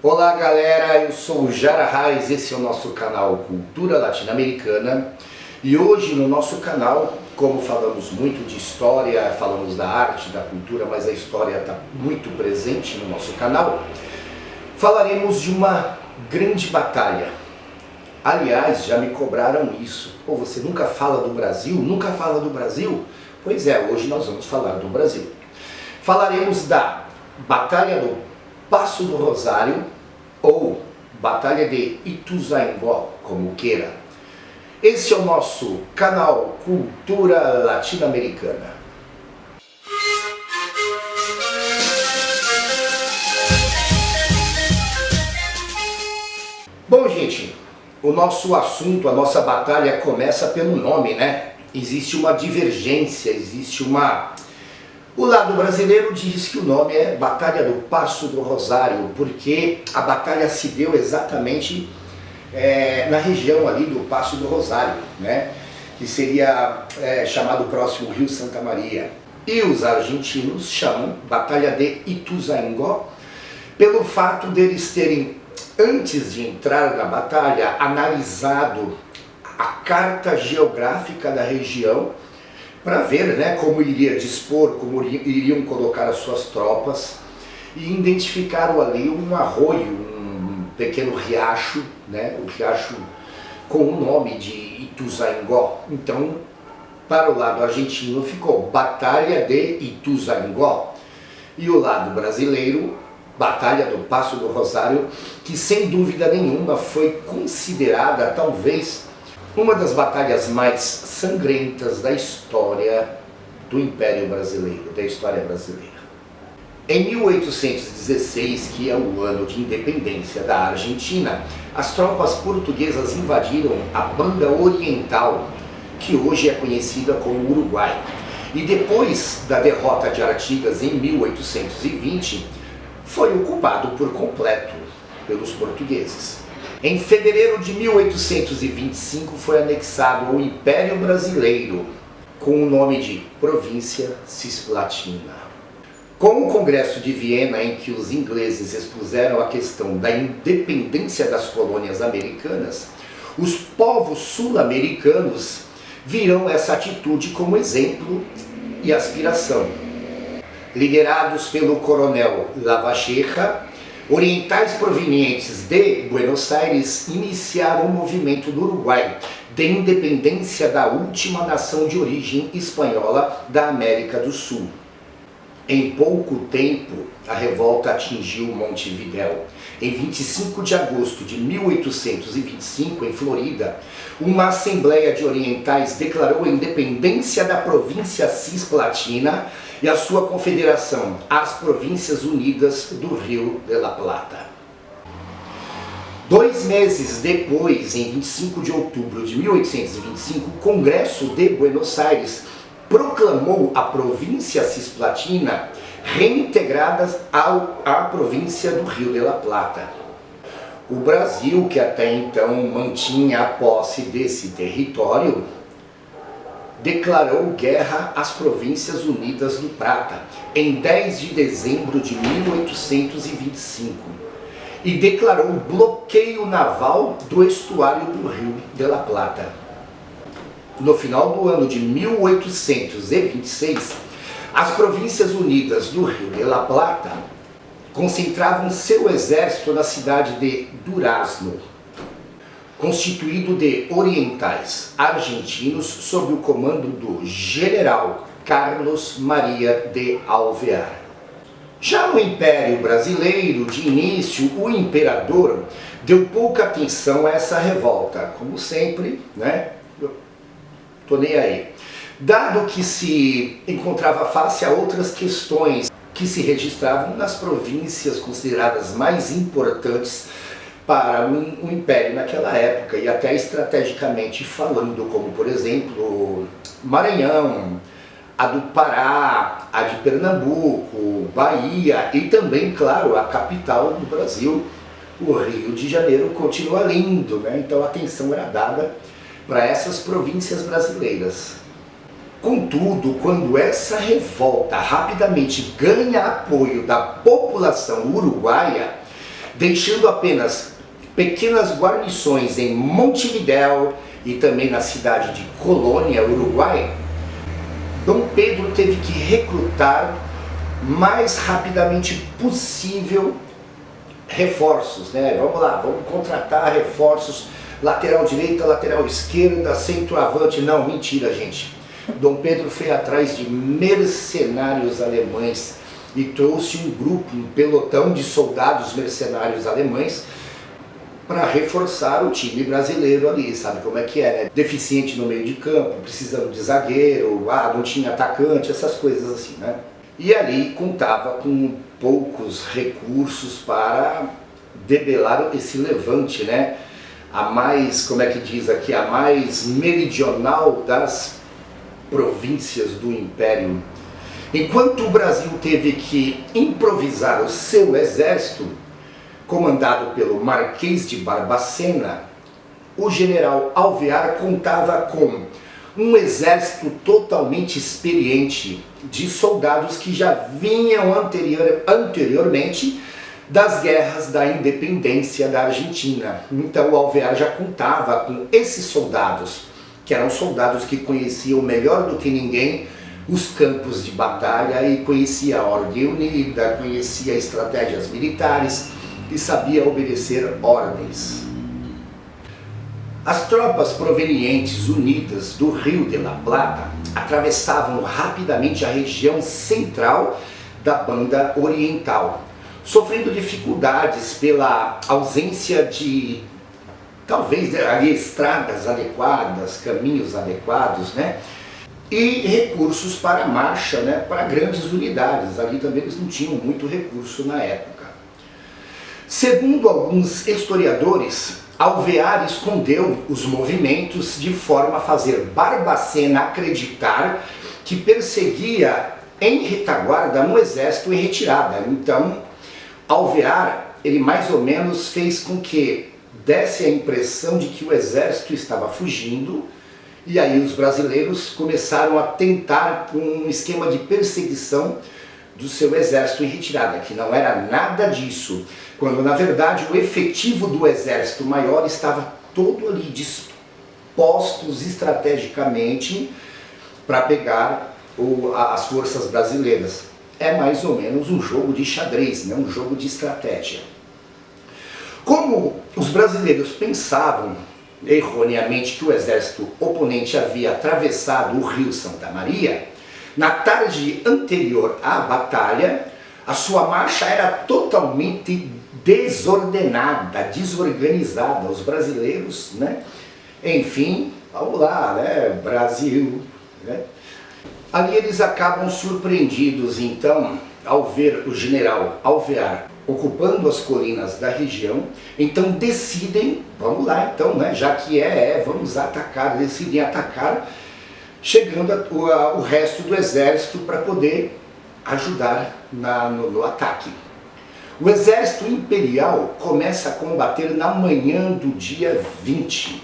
Olá galera, eu sou o Jara Reis, esse é o nosso canal Cultura Latino-Americana e hoje no nosso canal, como falamos muito de história, falamos da arte, da cultura, mas a história está muito presente no nosso canal, falaremos de uma grande batalha. Aliás, já me cobraram isso. Pô, você nunca fala do Brasil? Nunca fala do Brasil? Pois é, hoje nós vamos falar do Brasil. Falaremos da Batalha do Passo do Rosário, ou Batalha de Ituzaingó, como queira. Esse é o nosso canal Cultura Latino-Americana. Bom, gente, o nosso assunto, a nossa batalha começa pelo nome, né? Existe uma divergência, existe uma... O lado brasileiro diz que o nome é Batalha do Passo do Rosário, porque a batalha se deu exatamente na região ali do Passo do Rosário, né? Que seria chamado próximo Rio Santa Maria. E os argentinos chamam Batalha de Ituzaingó, pelo fato deles terem, antes de entrar na batalha, analisado a carta geográfica da região, para ver, né, como iria dispor, como iriam colocar as suas tropas, e identificaram ali um arroio, um pequeno riacho, né, o riacho com o nome de Ituzaingó. Então, para o lado argentino ficou Batalha de Ituzaingó, e o lado brasileiro, Batalha do Passo do Rosário, que sem dúvida nenhuma foi considerada talvez uma das batalhas mais sangrentas da história do Império Brasileiro, da história brasileira. Em 1816, que é o ano de independência da Argentina, as tropas portuguesas invadiram a Banda Oriental, que hoje é conhecida como Uruguai. E depois da derrota de Artigas em 1820, foi ocupado por completo pelos portugueses. Em fevereiro de 1825 foi anexado ao Império Brasileiro, com o nome de Província Cisplatina. Com o Congresso de Viena, em que os ingleses expuseram a questão da independência das colônias americanas, os povos sul-americanos viram essa atitude como exemplo e aspiração. Liderados pelo coronel Lavalleja, orientais provenientes de Buenos Aires iniciaram o movimento do Uruguai de independência da última nação de origem espanhola da América do Sul. Em pouco tempo, a revolta atingiu Montevidéu. Em 25 de agosto de 1825, em Florida, uma assembleia de orientais declarou a independência da província Cisplatina e a sua confederação, as Províncias Unidas do Rio de la Plata. 2 meses depois, em 25 de outubro de 1825, o Congresso de Buenos Aires proclamou a província Cisplatina reintegrada à província do Rio de la Plata. O Brasil, que até então mantinha a posse desse território, declarou guerra às Províncias Unidas do Prata em 10 de dezembro de 1825 e declarou bloqueio naval do estuário do Rio de la Plata. No final do ano de 1826, as Províncias Unidas do Rio de la Plata concentravam seu exército na cidade de Durazno, constituído de orientais argentinos sob o comando do general Carlos Maria de Alvear. Já no Império Brasileiro, de início, o imperador deu pouca atenção a essa revolta, como sempre, né? Tô nem aí. Dado que se encontrava face a outras questões que se registravam nas províncias consideradas mais importantes para o Império naquela época, e até estrategicamente falando, como por exemplo Maranhão, a do Pará, a de Pernambuco, Bahia e também, claro, a capital do Brasil, o Rio de Janeiro, continua lindo, né? Então a atenção era dada para essas províncias brasileiras. Contudo, quando essa revolta rapidamente ganha apoio da população uruguaia, deixando apenas pequenas guarnições em Montevidéu e também na cidade de Colônia, Uruguai, Dom Pedro teve que recrutar mais rapidamente possível reforços, né? Vamos lá, vamos contratar reforços, lateral direita, lateral esquerda, centroavante. Não, mentira, gente. Dom Pedro foi atrás de mercenários alemães e trouxe um grupo, um pelotão de soldados mercenários alemães para reforçar o time brasileiro ali, sabe como é que é, né? Deficiente no meio de campo, precisando de zagueiro, não tinha atacante, essas coisas assim, né? E ali contava com poucos recursos para debelar esse levante, né? A mais, como é que diz aqui, a mais meridional das províncias do Império. Enquanto o Brasil teve que improvisar o seu exército, comandado pelo Marquês de Barbacena, o general Alvear contava com um exército totalmente experiente de soldados que já vinham anteriormente das guerras da independência da Argentina. Então o Alvear já contava com esses soldados, que eram soldados que conheciam melhor do que ninguém os campos de batalha e conhecia a ordem unida, conhecia estratégias militares e sabia obedecer ordens. As tropas provenientes unidas do Rio de la Plata atravessavam rapidamente a região central da Banda Oriental, sofrendo dificuldades pela ausência de, talvez, ali, estradas adequadas, caminhos adequados, né? E recursos para marcha, né? Para grandes unidades. Ali também eles não tinham muito recurso na época. Segundo alguns historiadores, Alvear escondeu os movimentos de forma a fazer Barbacena acreditar que perseguia em retaguarda um exército em retirada. Então, Alvear, ele mais ou menos fez com que desse a impressão de que o exército estava fugindo, e aí os brasileiros começaram a tentar um esquema de perseguição do seu exército em retirada, que não era nada disso, quando na verdade o efetivo do exército maior estava todo ali dispostos estrategicamente para pegar as forças brasileiras. É mais ou menos um jogo de xadrez, né? Um jogo de estratégia. Como os brasileiros pensavam erroneamente que o exército oponente havia atravessado o rio Santa Maria, na tarde anterior à batalha, a sua marcha era totalmente desordenada, desorganizada. Os brasileiros, né? Enfim, vamos lá, né? Brasil, né? Ali eles acabam surpreendidos, então, ao ver o general Alvear ocupando as colinas da região, então decidem, vamos lá então, né? Já que vamos atacar, decidem atacar, chegando o resto do exército para poder ajudar no ataque. O exército imperial começa a combater na manhã do dia 20.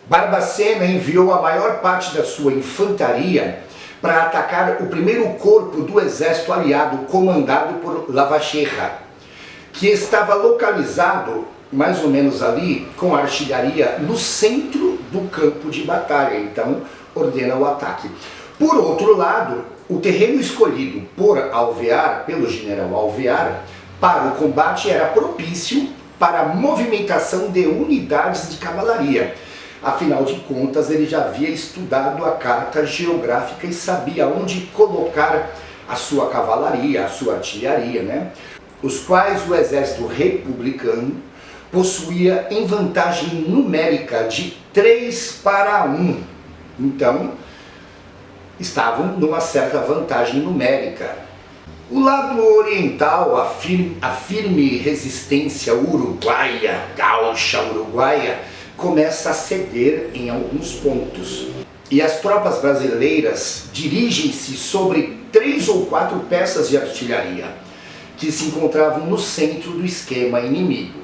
Barbacena enviou a maior parte da sua infantaria para atacar o primeiro corpo do exército aliado, comandado por Lavalleja, que estava localizado mais ou menos ali com a artilharia no centro do campo de batalha. Então ordena o ataque. Por outro lado, o terreno escolhido por Alvear, pelo general Alvear, para o combate era propício para a movimentação de unidades de cavalaria. Afinal de contas, ele já havia estudado a carta geográfica e sabia onde colocar a sua cavalaria, a sua artilharia, né? Os quais o exército republicano possuía em vantagem numérica de 3-1. Então, estavam numa certa vantagem numérica. O lado oriental, a firme resistência uruguaia, gaúcha uruguaia, começa a ceder em alguns pontos. E as tropas brasileiras dirigem-se sobre 3 ou 4 peças de artilharia, que se encontravam no centro do esquema inimigo.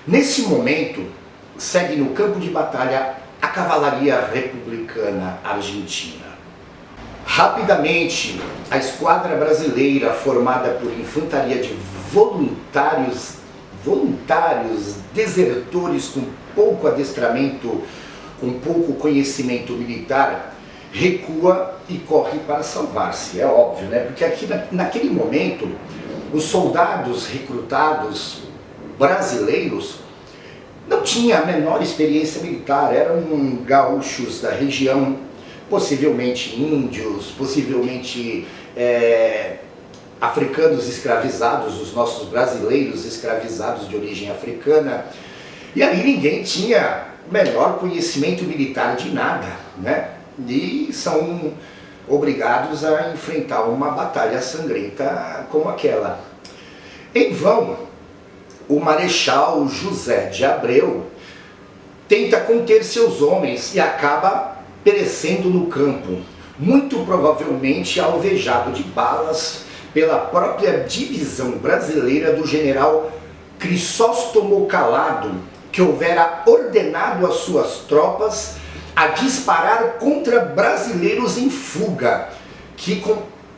Nesse momento, segue no campo de batalha a cavalaria republicana argentina. Rapidamente, a esquadra brasileira, formada por infantaria de voluntários voluntários, desertores com pouco adestramento, com pouco conhecimento militar, recua e corre para salvar-se. É óbvio, né? Porque aqui, naquele momento, os soldados recrutados brasileiros não tinham a menor experiência militar, eram gaúchos da região, possivelmente índios, possivelmente africanos escravizados, os nossos brasileiros escravizados de origem africana, e ali ninguém tinha o menor conhecimento militar de nada, né? E são obrigados a enfrentar uma batalha sangrenta como aquela. Em vão, o Marechal José de Abreu tenta conter seus homens e acaba perecendo no campo, muito provavelmente alvejado de balas pela própria divisão brasileira do general Crisóstomo Calado, que houvera ordenado às suas tropas a disparar contra brasileiros em fuga, que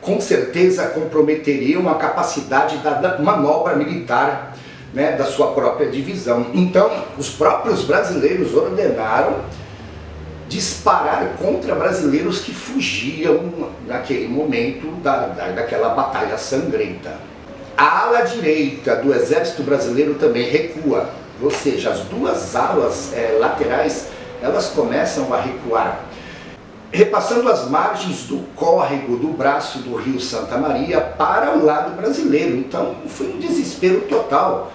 com certeza comprometeriam a capacidade da manobra militar, né, da sua própria divisão. Então, os próprios brasileiros ordenaram disparar contra brasileiros que fugiam naquele momento daquela batalha sangrenta. A ala direita do exército brasileiro também recua, ou seja, as duas alas laterais, elas começam a recuar, repassando as margens do córrego do braço do rio Santa Maria para o lado brasileiro. Então foi um desespero total,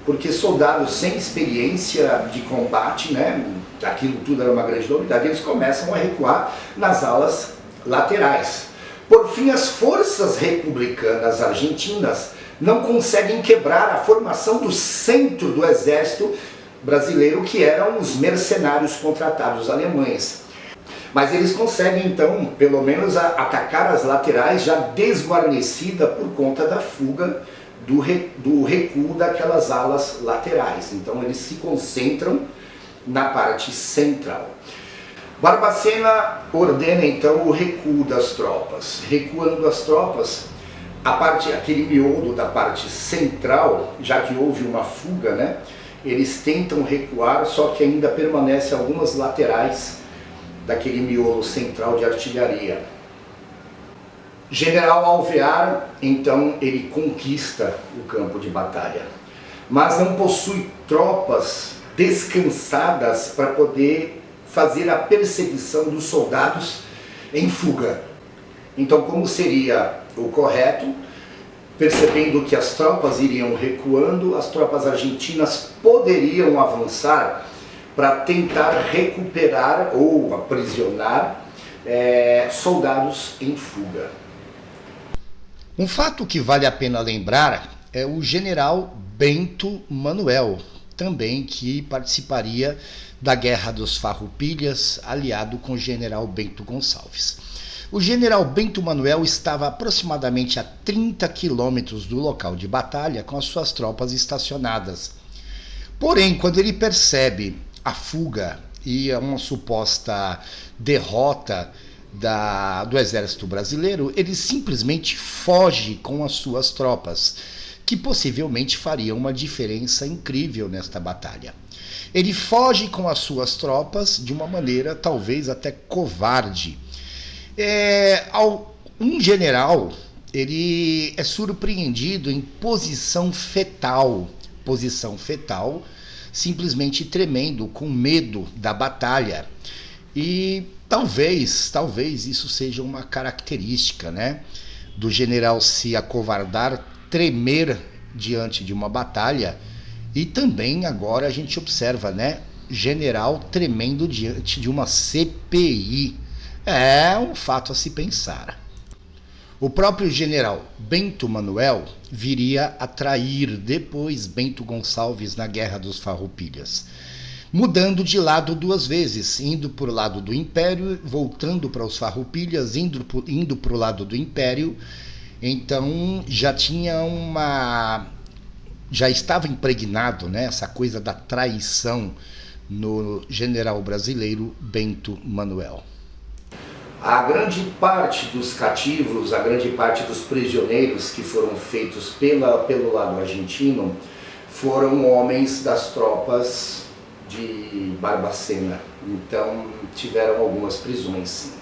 porque soldados sem experiência de combate, né, aquilo tudo era uma grande novidade, eles começam a recuar nas alas laterais. Por fim, as forças republicanas argentinas não conseguem quebrar a formação do centro do exército brasileiro, que eram os mercenários contratados alemães. Mas eles conseguem então, pelo menos, atacar as laterais já desguarnecida por conta da fuga do recuo daquelas alas laterais. Então eles se concentram na parte central. Barbacena ordena então o recuo das tropas. Recuando as tropas, aquele miolo da parte central, já que houve uma fuga, né, eles tentam recuar, só que ainda permanece algumas laterais daquele miolo central de artilharia. General Alvear, então, ele conquista o campo de batalha, mas não possui tropas descansadas para poder fazer a perseguição dos soldados em fuga. Então, como seria o correto, percebendo que as tropas iriam recuando, as tropas argentinas poderiam avançar para tentar recuperar ou aprisionar soldados em fuga. Um fato que vale a pena lembrar é o general Bento Manuel, também que participaria da Guerra dos Farroupilhas, aliado com o general Bento Gonçalves. O general Bento Manuel estava aproximadamente a 30 quilômetros do local de batalha com as suas tropas estacionadas. Porém, quando ele percebe a fuga e uma suposta derrota do exército brasileiro, ele simplesmente foge com as suas tropas, que possivelmente fariam uma diferença incrível nesta batalha. Ele foge com as suas tropas de uma maneira talvez até covarde. Um general, ele é surpreendido em posição fetal, simplesmente tremendo, com medo da batalha. E talvez isso seja uma característica, né, do general se acovardar, tremer diante de uma batalha. E também agora a gente observa, né, general tremendo diante de uma CPI. É um fato a se pensar. O próprio general Bento Manuel viria a trair depois Bento Gonçalves na Guerra dos Farroupilhas, mudando de lado duas vezes, indo para o lado do Império, voltando para os Farroupilhas, indo para o lado do Império. Então já estava impregnado, né, essa coisa da traição no general brasileiro Bento Manuel. A grande parte dos cativos, a grande parte dos prisioneiros que foram feitos pelo lado argentino foram homens das tropas de Barbacena, então tiveram algumas prisões, sim.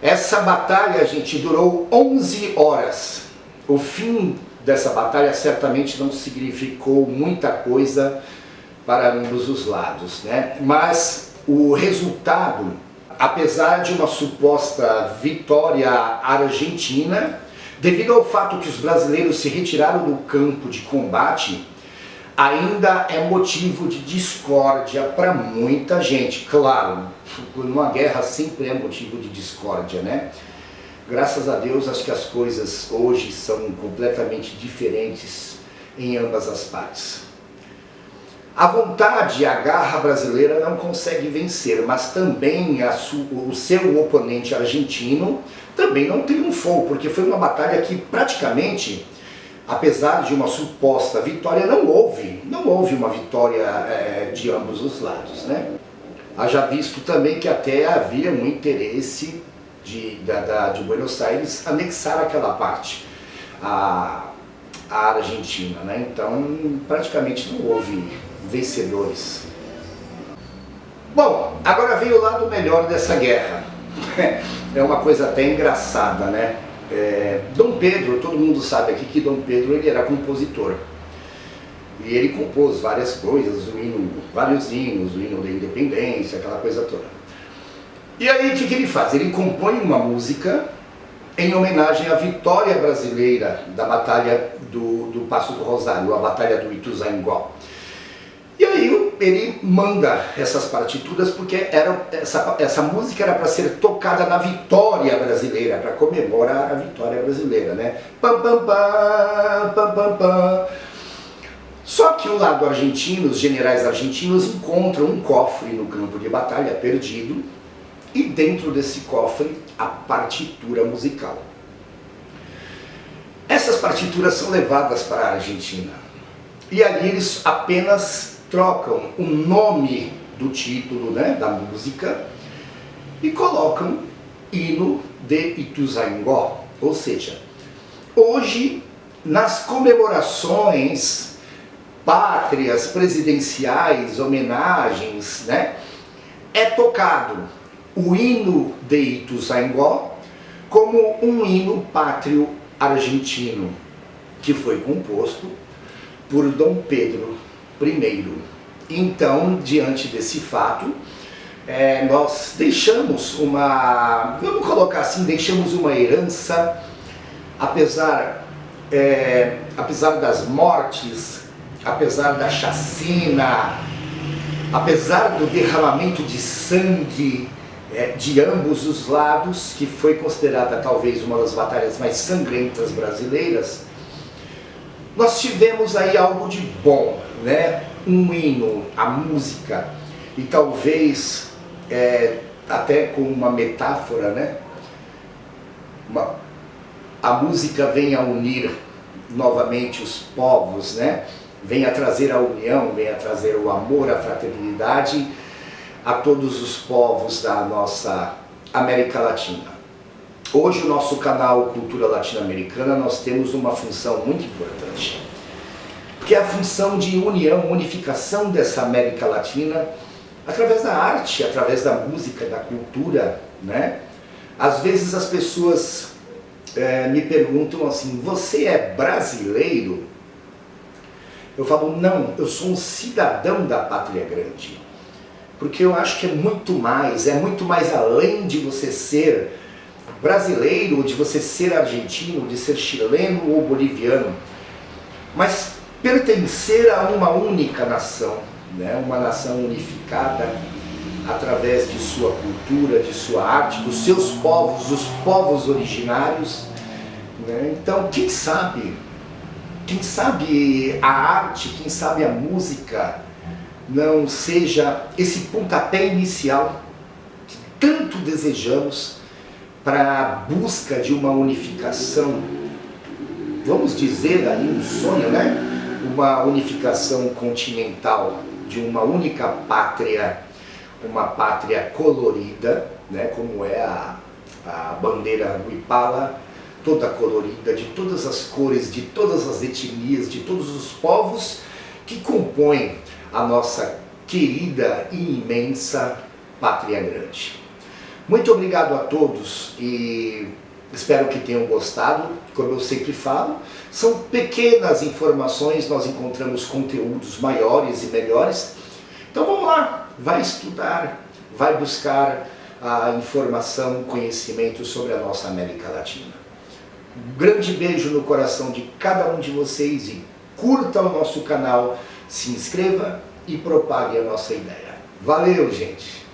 Essa batalha, gente, durou 11 horas. O fim dessa batalha certamente não significou muita coisa para ambos os lados, né? Mas o resultado, apesar de uma suposta vitória argentina, devido ao fato que os brasileiros se retiraram do campo de combate, ainda é motivo de discórdia para muita gente. Claro, numa guerra sempre é motivo de discórdia, né? Graças a Deus, acho que as coisas hoje são completamente diferentes em ambas as partes. A vontade e a garra brasileira não consegue vencer, mas também o seu oponente argentino também não triunfou, porque foi uma batalha que praticamente, apesar de uma suposta vitória, não houve uma vitória de ambos os lados, né? Haja visto também que até havia um interesse de Buenos Aires anexar aquela parte, a Argentina, né? Então praticamente não houve vencedores. Bom, agora veio o lado melhor dessa guerra. É uma coisa até engraçada, né? Dom Pedro, todo mundo sabe aqui que Dom Pedro ele era compositor. E ele compôs várias coisas, vários hinos, o hino da independência, aquela coisa toda. E aí o que ele faz? Ele compõe uma música em homenagem à vitória brasileira da Batalha do Passo do Rosário, a Batalha do Ituzaingó. E aí ele manda essas partituras porque essa música era para ser tocada na vitória brasileira, para comemorar a vitória brasileira, né? Pam, pam, pam, pam, pam, pam. Só que o lado argentino, os generais argentinos encontram um cofre no campo de batalha perdido e dentro desse cofre a partitura musical. Essas partituras são levadas para a Argentina e ali eles apenas trocam o nome do título, né, da música e colocam Hino de Ituzaingó. Ou seja, hoje nas comemorações pátrias, presidenciais, homenagens, né, é tocado o hino de Ituzaingó como um hino pátrio argentino, que foi composto por Dom Pedro I. Então, diante desse fato, nós deixamos vamos colocar assim, deixamos uma herança, apesar das mortes, apesar da chacina, apesar do derramamento de sangue de ambos os lados, que foi considerada talvez uma das batalhas mais sangrentas brasileiras, nós tivemos aí algo de bom, né? Um hino, a música, e talvez até com uma metáfora, né? A música vem a unir novamente os povos, né? Vem a trazer a união, vem a trazer o amor, a fraternidade a todos os povos da nossa América Latina. Hoje o nosso canal Cultura Latino-Americana nós temos uma função muito importante, que é a função de união, unificação dessa América Latina através da arte, através da música, da cultura, né? Às vezes as pessoas me perguntam assim, você é brasileiro? Eu falo, não, eu sou um cidadão da Pátria Grande. Porque eu acho que é muito mais além de você ser brasileiro, de você ser argentino, de ser chileno ou boliviano, mas pertencer a uma única nação, né? Uma nação unificada através de sua cultura, de sua arte, dos seus povos, dos povos originários, né? Então, quem sabe a arte, quem sabe a música não seja esse pontapé inicial que tanto desejamos para a busca de uma unificação, vamos dizer aí um sonho, né? Uma unificação continental, de uma única pátria, uma pátria colorida, né? Como é a bandeira do Impala, toda colorida, de todas as cores, de todas as etnias, de todos os povos que compõem a nossa querida e imensa Pátria Grande. Muito obrigado a todos e espero que tenham gostado. Como eu sempre falo, são pequenas informações, nós encontramos conteúdos maiores e melhores. Então vamos lá, vai estudar, vai buscar a informação, conhecimento sobre a nossa América Latina. Um grande beijo no coração de cada um de vocês e curta o nosso canal, se inscreva e propague a nossa ideia. Valeu, gente!